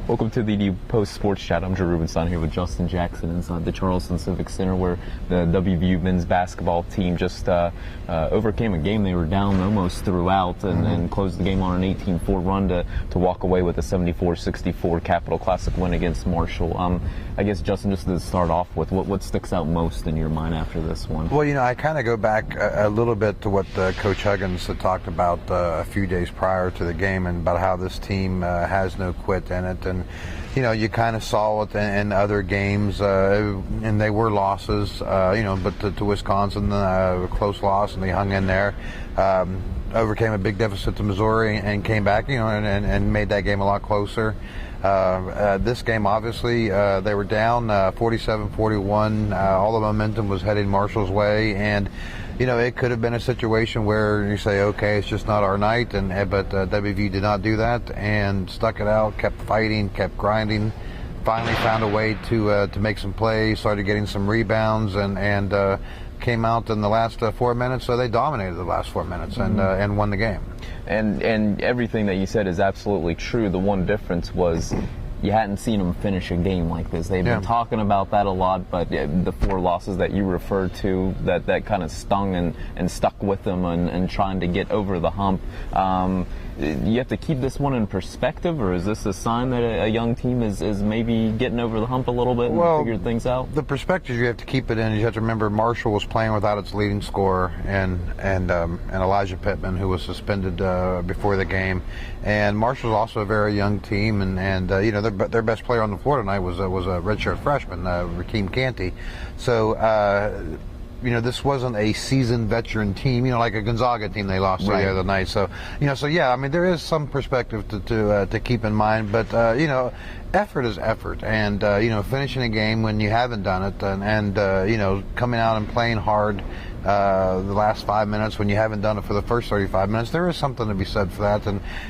Welcome to the Post Sports Chat. I'm Drew Rubenstein here with Justin Jackson inside the Charleston Civic Center, where the WVU men's basketball team just overcame a game they were down almost throughout and closed the game on an 18-4 run to walk away with a 74-64 Capital Classic win against Marshall. I guess, Justin, just to start off with, what sticks out most in your mind after this one? Well, I kind of go back a little bit to what Coach Huggins had talked about a few days prior to the game, and about how this team has no quit in it. And you kind of saw it in other games, and they were losses, but to Wisconsin, a close loss, and they hung in there, overcame a big deficit to Missouri, and came back, and made that game a lot closer. This game, obviously, they were down 47-41. All the momentum was heading Marshall's way, and it could have been a situation where you say, okay, it's just not our night, but WVU did not do that and stuck it out, kept fighting, kept grinding, finally found a way to make some plays, started getting some rebounds, and came out in the last 4 minutes. So they dominated the last 4 minutes and won the game. And everything that you said is absolutely true. The one difference was you hadn't seen them finish a game like this. They've been talking about that a lot, but the 4 losses that you referred to, that kind of stung and stuck with them and trying to get over the hump. You have to keep this one in perspective, or is this a sign that a young team is maybe getting over the hump a little bit and figured things out? The perspective you have to keep it in, you have to remember Marshall was playing without its leading scorer and Elijah Pittman, who was suspended before the game. And Marshall's also a very young team, and their best player on the floor tonight was a redshirt freshman, Rakeem Canty. So this wasn't a seasoned veteran team, like a Gonzaga team they lost the other night. So, there is some perspective to keep in mind, but effort is effort, and finishing a game when you haven't done it, and coming out and playing hard the last 5 minutes when you haven't done it for the first 35 minutes, there is something to be said for that.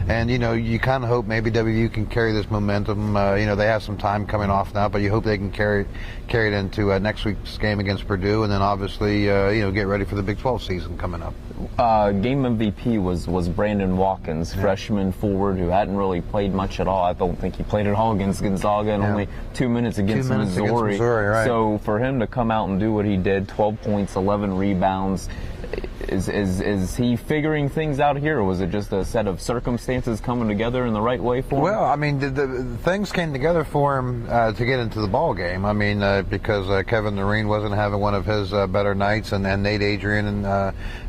And you kind of hope maybe WVU can carry this momentum. They have some time coming off now, but you hope they can carry it into next week's game against Purdue, and then obviously get ready for the Big 12 season coming up. Game MVP was Brandon Watkins, freshman forward who hadn't really played much at all. I don't think he played at all against Gonzaga, and only 2 minutes against Missouri. Right. So for him to come out and do what he did, 12 points, 11 rebounds, is he figuring things out here, or was it just a set of circumstances coming together in the right way for him? Well, the things came together for him to get into the ball game. Because Kevin Noreen wasn't having one of his better nights, and Nate Adrian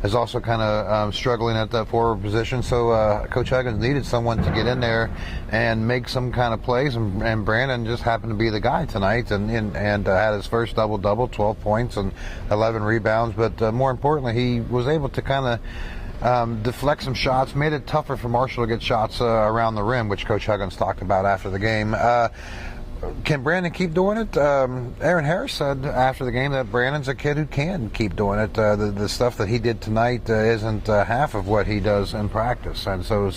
is also kind of struggling at that forward position. So Coach Huggins needed someone to get in there and make some kind of plays, and Brandon just happened to be the guy tonight, and had his first double-double, 12 points and 11 rebounds. But more importantly, he was able to kind of deflect some shots, made it tougher for Marshall to get shots around the rim, which Coach Huggins talked about after the game. Can Brandon keep doing it? Aaron Harris said after the game that Brandon's a kid who can keep doing it. The stuff that he did tonight isn't half of what he does in practice, and so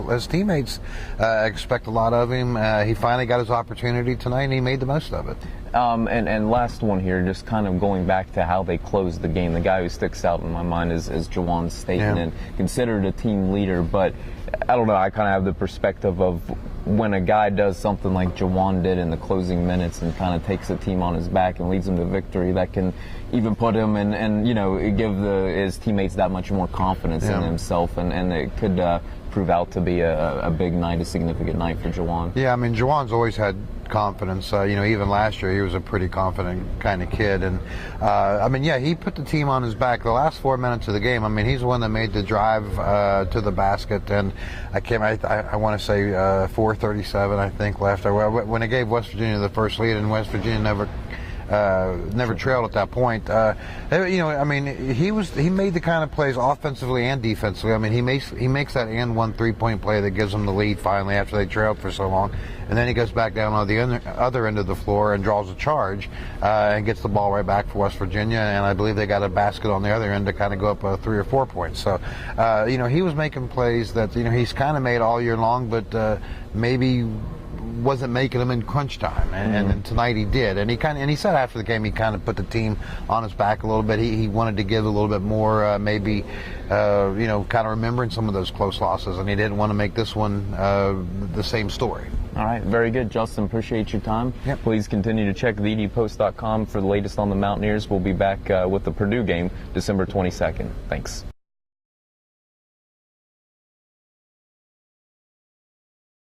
his teammates expect a lot of him. He finally got his opportunity tonight, and he made the most of it. And last one here, just kind of going back to how they closed the game. The guy who sticks out in my mind is JaJuan Johnson, and considered a team leader, but I don't know, I kind of have the perspective of when a guy does something like JaJuan did in the closing minutes and kind of takes a team on his back and leads them to victory, that can even put him and give his teammates that much more confidence in himself, and it could prove out to be a big night, a significant night for JaJuan. Yeah, JaJuan's always had confidence. Even last year he was a pretty confident kind of kid, and he put the team on his back the last 4 minutes of the game. He's the one that made the drive to the basket, and I want to say 4:37 I think left when they gave West Virginia the first lead, and West Virginia never trailed at that point. He made the kind of plays offensively and defensively. He makes that and one 3-point play that gives them the lead finally after they trailed for so long, and then he goes back down on the other end of the floor and draws a charge and gets the ball right back for West Virginia, and I believe they got a basket on the other end to kind of go up 3 or 4 points. So he was making plays that he's kind of made all year long, but maybe wasn't making them in crunch time, and tonight he did. And he said after the game he kind of put the team on his back a little bit. He wanted to give a little bit more, maybe kind of remembering some of those close losses, and he didn't want to make this one the same story. All right, very good, Justin. Appreciate your time. Yep. Please continue to check TheDPost.com for the latest on the Mountaineers. We'll be back with the Purdue game December 22nd. Thanks.